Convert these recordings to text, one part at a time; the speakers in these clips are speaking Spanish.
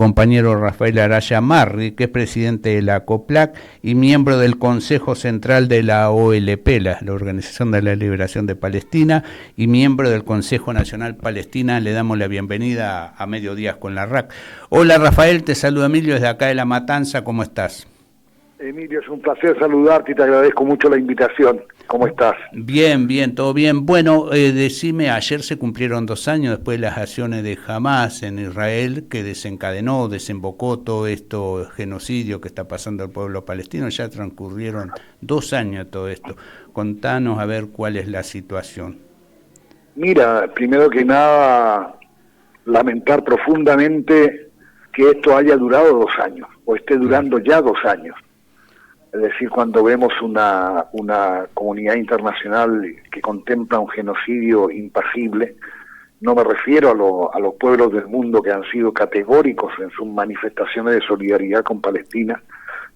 Compañero Rafael Araya Marri, que es presidente de la COPLAC y miembro del Consejo Central de la OLP, la Organización de la Liberación de Palestina, y miembro del Consejo Nacional Palestina. Le damos la bienvenida a Mediodías con la RAC. Hola Rafael, te saluda Emilio desde acá de La Matanza, ¿cómo estás? Emilio, es un placer saludarte y te agradezco mucho la invitación. ¿Cómo estás? Bien, bien, todo bien. Bueno, decime, ayer se cumplieron 2 años después de las acciones de Hamás en Israel, que desembocó todo esto, genocidio que está pasando al pueblo palestino. Ya transcurrieron 2 años de todo esto. Contanos a ver cuál es la situación. Mira, primero que nada, lamentar profundamente que esto haya durado 2 años, o esté durando ya 2 años. Es decir, cuando vemos una comunidad internacional que contempla un genocidio impasible, no me refiero a los pueblos del mundo que han sido categóricos en sus manifestaciones de solidaridad con Palestina,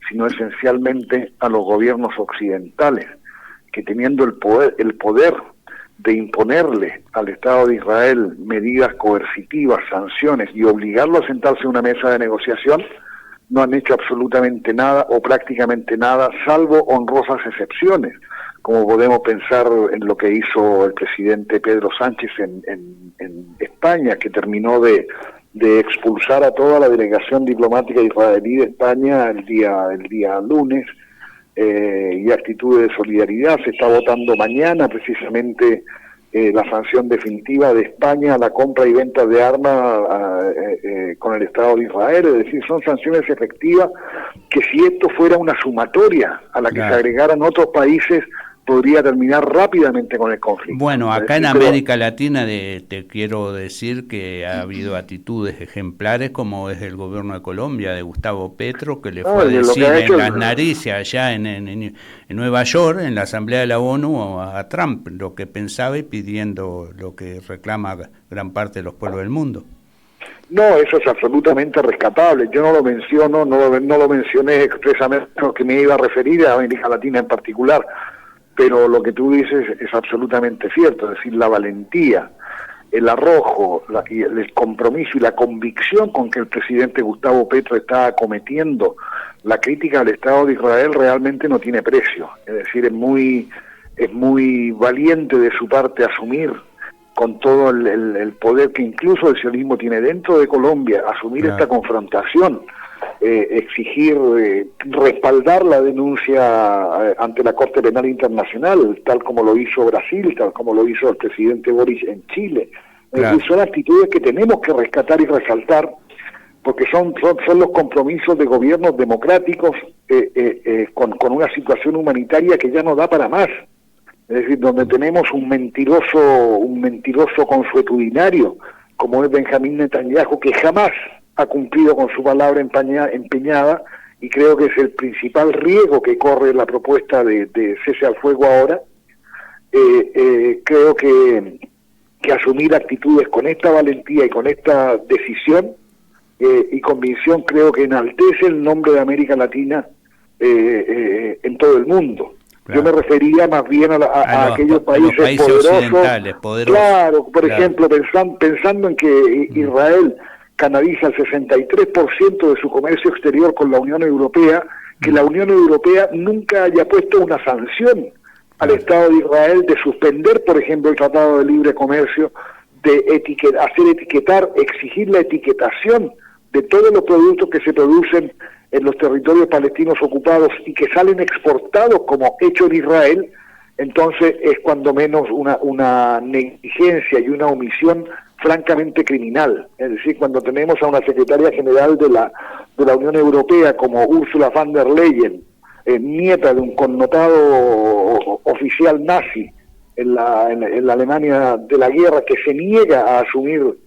sino esencialmente a los gobiernos occidentales, que teniendo el poder de imponerle al Estado de Israel medidas coercitivas, sanciones y obligarlo a sentarse en una mesa de negociación, no han hecho absolutamente nada o prácticamente nada, salvo honrosas excepciones, como podemos pensar en lo que hizo el presidente Pedro Sánchez en España, que terminó de expulsar a toda la delegación diplomática israelí de España el día lunes, y actitudes de solidaridad. Se está votando mañana precisamente la sanción definitiva de España a la compra y venta de armas con el Estado de Israel. Es decir, son sanciones efectivas que, si esto fuera una sumatoria a la que se agregaran otros países, podría terminar rápidamente con el conflicto. Bueno, acá en América Latina te quiero decir que ha habido actitudes ejemplares, como es el gobierno de Colombia, de Gustavo Petro, que le fue a decir en las narices allá en Nueva York, en la Asamblea de la ONU, a Trump lo que pensaba y pidiendo lo que reclama gran parte de los pueblos del mundo. No, eso es absolutamente rescatable. Yo no lo menciono, no lo mencioné expresamente, porque me iba a referir a América Latina en particular. Pero lo que tú dices es absolutamente cierto, es decir, la valentía, el arrojo, el compromiso y la convicción con que el presidente Gustavo Petro está acometiendo la crítica al Estado de Israel realmente no tiene precio. Es decir, es muy valiente de su parte asumir con todo el poder que incluso el sionismo tiene dentro de Colombia, asumir esta confrontación, exigir, respaldar la denuncia ante la Corte Penal Internacional, tal como lo hizo Brasil, tal como lo hizo el presidente Boric en Chile. Son actitudes que tenemos que rescatar y resaltar, porque son los compromisos de gobiernos democráticos con una situación humanitaria que ya no da para más. Es decir, donde tenemos un mentiroso consuetudinario como es Benjamín Netanyahu, que jamás ha cumplido con su palabra empeñada, y creo que es el principal riesgo que corre la propuesta de cese al fuego ahora. Creo que asumir actitudes con esta valentía y con esta decisión y convicción, creo que enaltece el nombre de América Latina en todo el mundo. Yo me refería más bien a aquellos países poderosos. Claro, por ejemplo, pensando en que Israel canaliza el 63% de su comercio exterior con la Unión Europea, que la Unión Europea nunca haya puesto una sanción al Estado de Israel de suspender, por ejemplo, el Tratado de Libre Comercio, de exigir la etiquetación de todos los productos que se producen en los territorios palestinos ocupados y que salen exportados como hecho en Israel. Entonces es cuando menos una negligencia y una omisión francamente criminal. Es decir, cuando tenemos a una secretaria general de la Unión Europea como Ursula von der Leyen, nieta de un connotado oficial nazi en la Alemania de la guerra, que se niega a asumir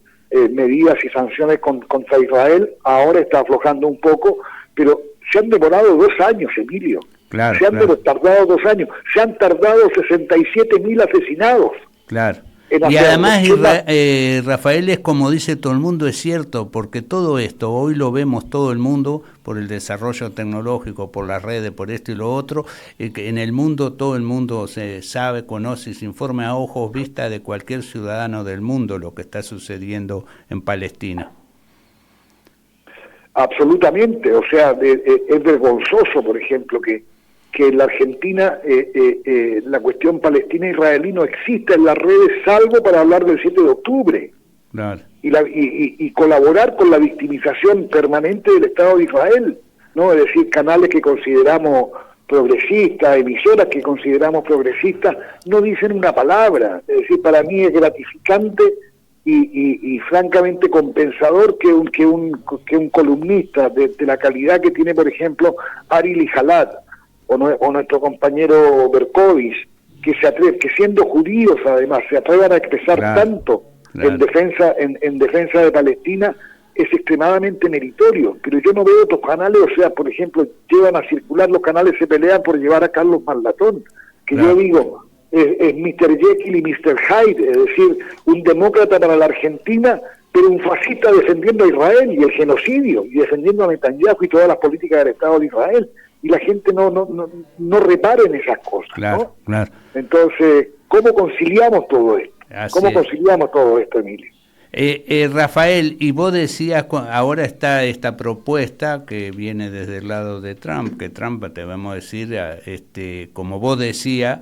medidas y sanciones contra Israel, ahora está aflojando un poco, pero se han demorado 2 años, Emilio. Se han tardado 2 años. Se han tardado 67.000 asesinados. Claro. Y además, Rafael, es como dice todo el mundo, es cierto, porque todo esto, hoy lo vemos todo el mundo, por el desarrollo tecnológico, por las redes, por esto y lo otro, que en el mundo, todo el mundo se sabe, conoce y se informa a ojos vista de cualquier ciudadano del mundo lo que está sucediendo en Palestina. absolutamente. O sea, es vergonzoso, por ejemplo, que en la Argentina la cuestión palestina-israelí no exista en las redes, salvo para hablar del 7 de octubre. Claro. Y colaborar con la victimización permanente del Estado de Israel, ¿no? Es decir, canales que consideramos progresistas, emisoras que consideramos progresistas, no dicen una palabra. Es decir, para mí es gratificante y francamente compensador que un columnista de la calidad que tiene, por ejemplo, Ari Lijalad o nuestro compañero Berkovich, que siendo judíos además se atrevan a expresar tanto en defensa de Palestina, es extremadamente meritorio. Pero yo no veo otros canales, o sea, por ejemplo, llevan a circular, los canales se pelean por llevar a Carlos Marlatón, que yo digo, es Mr. Jekyll y Mr. Hyde, es decir, un demócrata para la Argentina, pero un fascista defendiendo a Israel y el genocidio, y defendiendo a Netanyahu y todas las políticas del Estado de Israel. Y la gente no repara en esas cosas, ¿no? Claro. Entonces, ¿cómo conciliamos todo esto? ¿Cómo conciliamos todo esto, Emilio? Rafael, y vos decías, ahora está esta propuesta que viene desde el lado de Trump, que Trump, te vamos a decir, como vos decías,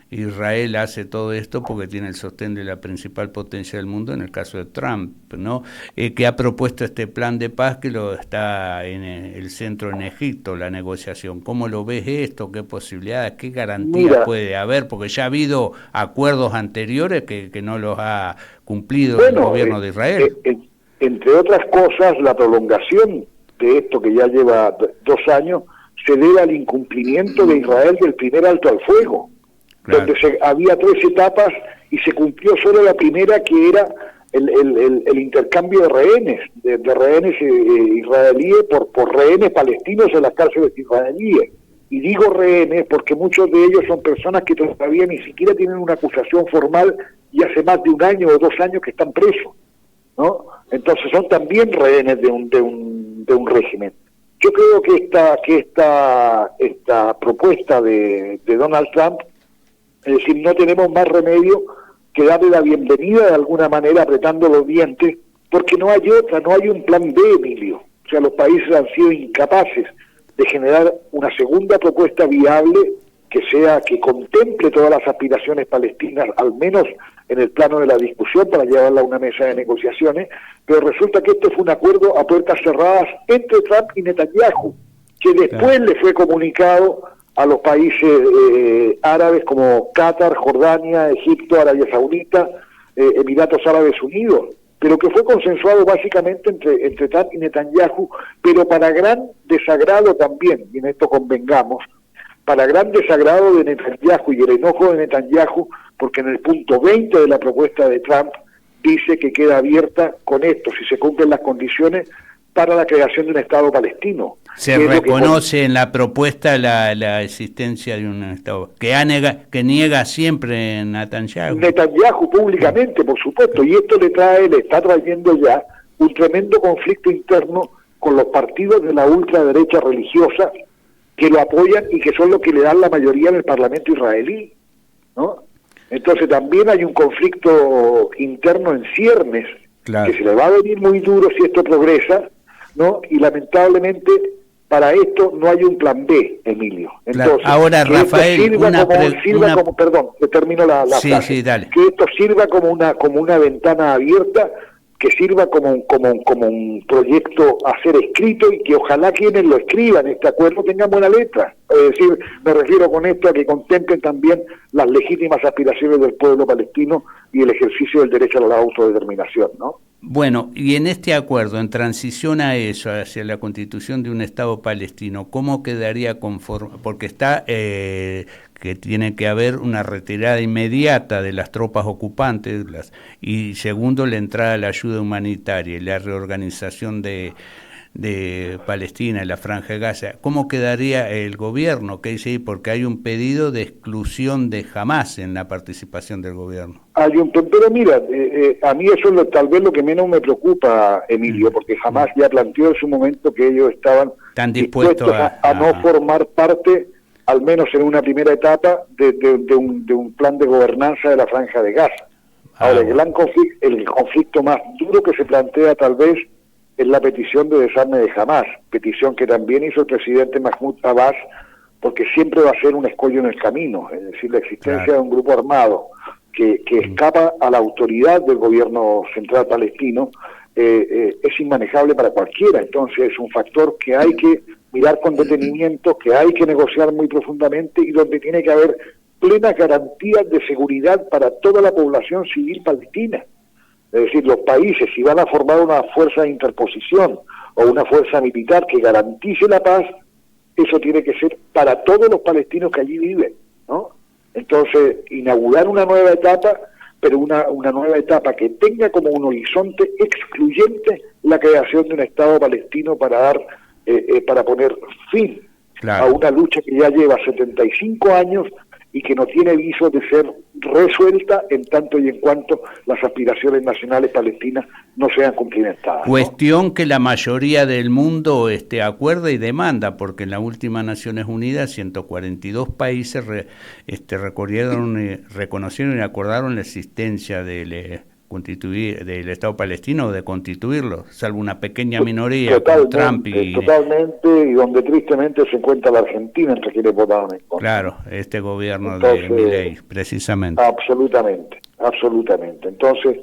Israel hace todo esto porque tiene el sostén de la principal potencia del mundo, en el caso de Trump, ¿no? Que ha propuesto este plan de paz que lo está en el centro en Egipto, la negociación. ¿Cómo lo ves esto? ¿Qué posibilidades? ¿Qué garantías puede haber? Porque ya ha habido acuerdos anteriores que no los ha cumplido el gobierno de Israel. Entre otras cosas, la prolongación de esto que ya lleva 2 años se debe al incumplimiento de Israel del primer alto al fuego. Claro. Donde había 3 etapas y se cumplió solo la primera, que era el intercambio de rehenes, de rehenes israelíes por rehenes palestinos en las cárceles israelíes. Y digo rehenes porque muchos de ellos son personas que todavía ni siquiera tienen una acusación formal y hace más de 1 año o 2 años que están presos, ¿no? Entonces son también rehenes de un régimen. Yo creo que esta propuesta de Donald Trump, es decir, no tenemos más remedio que darle la bienvenida de alguna manera apretando los dientes, porque no hay otra, no hay un plan B, Emilio. O sea, los países han sido incapaces de generar una segunda propuesta viable que contemple todas las aspiraciones palestinas, al menos en el plano de la discusión, para llevarla a una mesa de negociaciones, pero resulta que esto fue un acuerdo a puertas cerradas entre Trump y Netanyahu, que después le fue comunicado a los países árabes como Qatar, Jordania, Egipto, Arabia Saudita, Emiratos Árabes Unidos, pero que fue consensuado básicamente entre Trump y Netanyahu, pero para gran desagrado también, y en esto convengamos, para gran desagrado de Netanyahu y el enojo de Netanyahu, porque en el punto 20 de la propuesta de Trump dice que queda abierta con esto, si se cumplen las condiciones, para la creación de un Estado palestino. Se reconoce en la propuesta la existencia de un Estado, que niega siempre Netanyahu. Netanyahu públicamente, por supuesto, y esto le está trayendo ya un tremendo conflicto interno con los partidos de la ultraderecha religiosa que lo apoyan y que son los que le dan la mayoría en el Parlamento israelí, ¿no? Entonces también hay un conflicto interno en ciernes, que se le va a venir muy duro si esto progresa, ¿no? Y lamentablemente para esto no hay un plan B, Emilio. Entonces, ahora, Rafael, perdón, termino la frase. Sí, dale. Que esto sirva como una ventana abierta, que sirva como un proyecto a ser escrito y que ojalá quienes lo escriban, este acuerdo, tengan buena letra. Es decir, me refiero con esto a que contemplen también las legítimas aspiraciones del pueblo palestino y el ejercicio del derecho a la autodeterminación, ¿no? Bueno, y en este acuerdo, en transición a eso, hacia la constitución de un Estado palestino, ¿cómo quedaría conforme? Porque está que tiene que haber una retirada inmediata de las tropas ocupantes, y segundo, la entrada a la ayuda humanitaria y la reorganización de Palestina, la Franja de Gaza. ¿Cómo quedaría el gobierno? ¿Qué dice ahí? Porque hay un pedido de exclusión de Hamás en la participación del gobierno. Pero mira, a mí eso es tal vez lo que menos me preocupa, Emilio, porque Hamás ya planteó en su momento que ellos estaban dispuestos a no formar parte, al menos en una primera etapa, de un plan de gobernanza de la Franja de Gaza. Ahora, el conflicto más duro que se plantea tal vez es la petición de desarme de Hamás, petición que también hizo el presidente Mahmoud Abbas, porque siempre va a ser un escollo en el camino, es decir, la existencia de un grupo armado que escapa a la autoridad del gobierno central palestino es inmanejable para cualquiera. Entonces es un factor que hay que mirar con detenimiento, que hay que negociar muy profundamente y donde tiene que haber plenas garantías de seguridad para toda la población civil palestina. Es decir, los países, si van a formar una fuerza de interposición o una fuerza militar que garantice la paz, eso tiene que ser para todos los palestinos que allí viven, ¿no? Entonces, inaugurar una nueva etapa, pero una nueva etapa que tenga como un horizonte excluyente la creación de un Estado palestino para poner fin a una lucha que ya lleva 75 años y que no tiene viso de ser resuelta en tanto y en cuanto las aspiraciones nacionales palestinas no sean cumplimentadas. Cuestión que la mayoría del mundo acuerda y demanda, porque en la última Naciones Unidas 142 países reconocieron y acordaron la existencia del Estado palestino o de constituirlo, salvo una pequeña minoría con Trump y... Totalmente, y donde tristemente se encuentra la Argentina entre quienes votaron en contra. Claro, este gobierno de Milei, precisamente. Absolutamente. Entonces,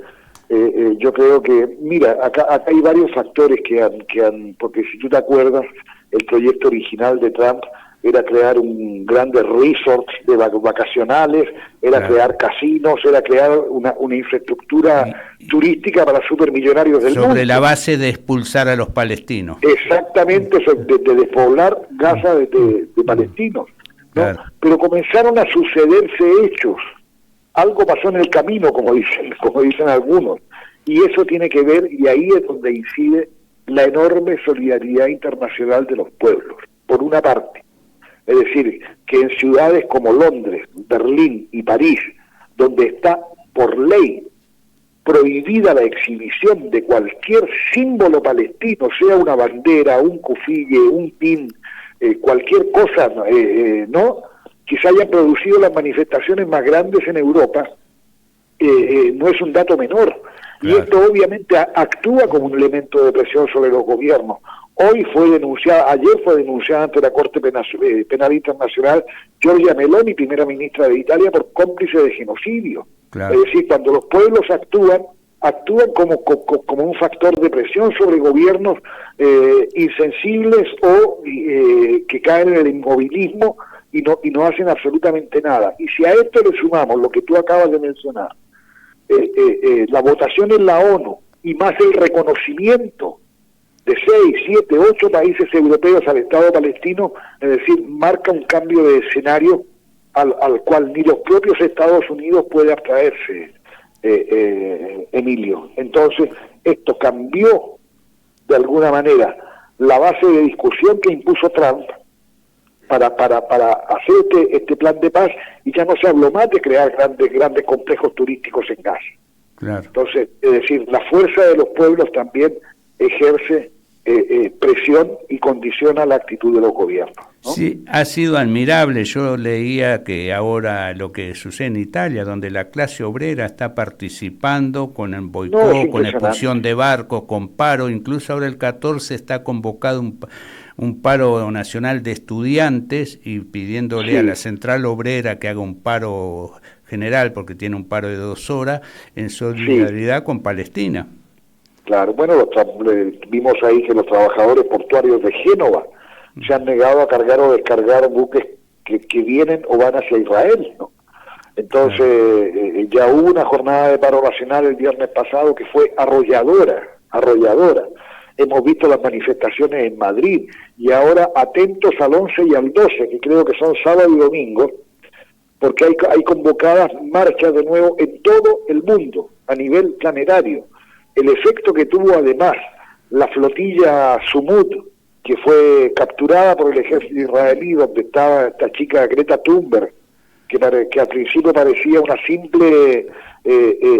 yo creo que, mira, acá hay varios factores que han, porque si tú te acuerdas, el proyecto original de Trump era crear un grande resort de vacacionales, era crear casinos, era crear una infraestructura turística para supermillonarios del mundo. Sobre la base de expulsar a los palestinos. Exactamente, de despoblar Gaza de palestinos, ¿no? Claro. Pero comenzaron a sucederse hechos. Algo pasó en el camino, como dicen algunos, y eso tiene que ver, y ahí es donde incide la enorme solidaridad internacional de los pueblos, por una parte. Es decir, que en ciudades como Londres, Berlín y París, donde está por ley prohibida la exhibición de cualquier símbolo palestino, sea una bandera, un cufille, un pin, cualquier cosa, ¿no?, que se hayan producido las manifestaciones más grandes en Europa, no es un dato menor. Claro. Y esto obviamente actúa como un elemento de presión sobre los gobiernos. Ayer fue denunciada ante la Corte Penal Internacional Giorgia Meloni, primera ministra de Italia, por cómplice de genocidio. Claro. Es decir, cuando los pueblos actúan como un factor de presión sobre gobiernos insensibles o que caen en el inmovilismo y no hacen absolutamente nada. Y si a esto le sumamos lo que tú acabas de mencionar, la votación en la ONU y más el reconocimiento de 6, 7, 8 países europeos al Estado palestino, es decir, marca un cambio de escenario al cual ni los propios Estados Unidos puede abstraerse, Emilio. Entonces, esto cambió de alguna manera la base de discusión que impuso Trump para hacer este plan de paz, y ya no se habló más de crear grandes complejos turísticos en Gaza. Claro. Entonces, es decir, la fuerza de los pueblos también ejerce presión y condiciona la actitud de los gobiernos, ¿no? Sí, ha sido admirable. Yo leía que ahora lo que sucede en Italia, donde la clase obrera está participando con el boicot, con expulsión de barcos, con paro, incluso ahora el 14 está convocado un paro nacional de estudiantes y pidiéndole a la central obrera que haga un paro general, porque tiene un paro de 2 horas, en solidaridad con Palestina. Claro, bueno, vimos ahí que los trabajadores portuarios de Génova se han negado a cargar o descargar buques que vienen o van hacia Israel, ¿no? Entonces, ya hubo una jornada de paro nacional el viernes pasado que fue arrolladora. Hemos visto las manifestaciones en Madrid, y ahora atentos al 11 y al 12, que creo que son sábado y domingo, porque hay convocadas marchas de nuevo en todo el mundo, a nivel planetario. El efecto que tuvo además la flotilla Sumut, que fue capturada por el ejército israelí, donde estaba esta chica Greta Thunberg, que al principio parecía una simple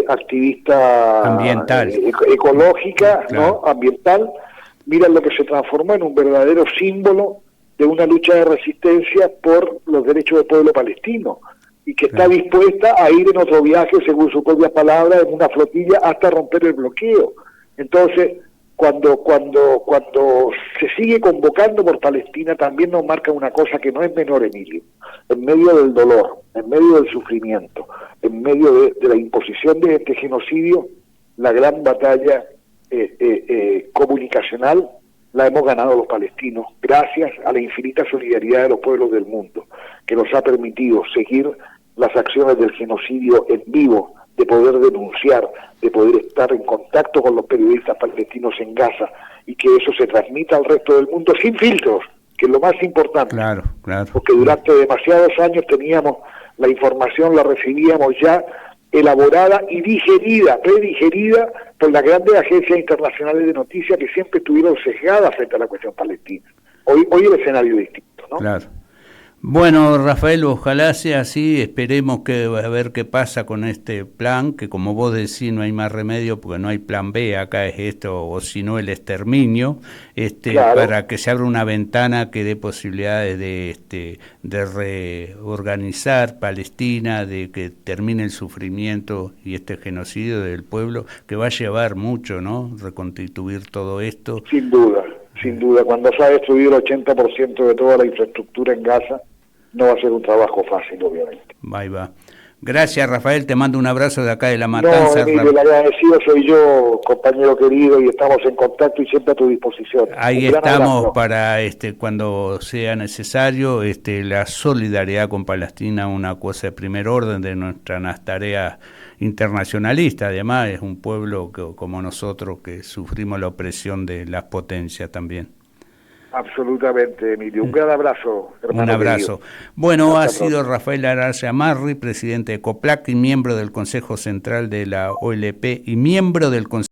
activista ambiental, ecológica, claro, ¿no?, ambiental. Mira lo que se transformó en un verdadero símbolo de una lucha de resistencia por los derechos del pueblo palestino, y que está dispuesta a ir en otro viaje, según su propia palabra, en una flotilla hasta romper el bloqueo. Entonces, cuando se sigue convocando por Palestina, también nos marca una cosa que no es menor, Emilio. En medio del dolor, en medio del sufrimiento, en medio de la imposición de este genocidio, la gran batalla comunicacional la hemos ganado los palestinos, gracias a la infinita solidaridad de los pueblos del mundo, que nos ha permitido seguir las acciones del genocidio en vivo, de poder denunciar, de poder estar en contacto con los periodistas palestinos en Gaza, y que eso se transmita al resto del mundo sin filtros, que es lo más importante. Claro. Porque durante demasiados años teníamos la información, la recibíamos ya elaborada y predigerida por las grandes agencias internacionales de noticias, que siempre estuvieron sesgadas frente a la cuestión palestina. Hoy el escenario es distinto, ¿no? Claro. Bueno, Rafael, ojalá sea así, esperemos a ver qué pasa con este plan, que como vos decís no hay más remedio porque no hay plan B, acá es esto, o si no el exterminio, claro, para que se abra una ventana que dé posibilidades de reorganizar Palestina, de que termine el sufrimiento y este genocidio del pueblo, que va a llevar mucho, ¿no?, reconstituir todo esto. Sin duda, cuando se ha destruido el 80% de toda la infraestructura en Gaza, no va a ser un trabajo fácil, obviamente. Ahí va. Gracias, Rafael, te mando un abrazo de acá de La Matanza. No, Emilio, el agradecido soy yo, compañero querido, y estamos en contacto y siempre a tu disposición. Ahí estamos para cuando sea necesario, la solidaridad con Palestina, una cosa de primer orden de nuestras tareas internacionalistas. Además, es un pueblo como nosotros que sufrimos la opresión de las potencias también. Absolutamente, Emilio. Un gran abrazo, hermano. Un abrazo. Querido. Bueno, ha sido Rafael Araya Marri, presidente de COPLAC y miembro del Consejo Central de la OLP y miembro del Consejo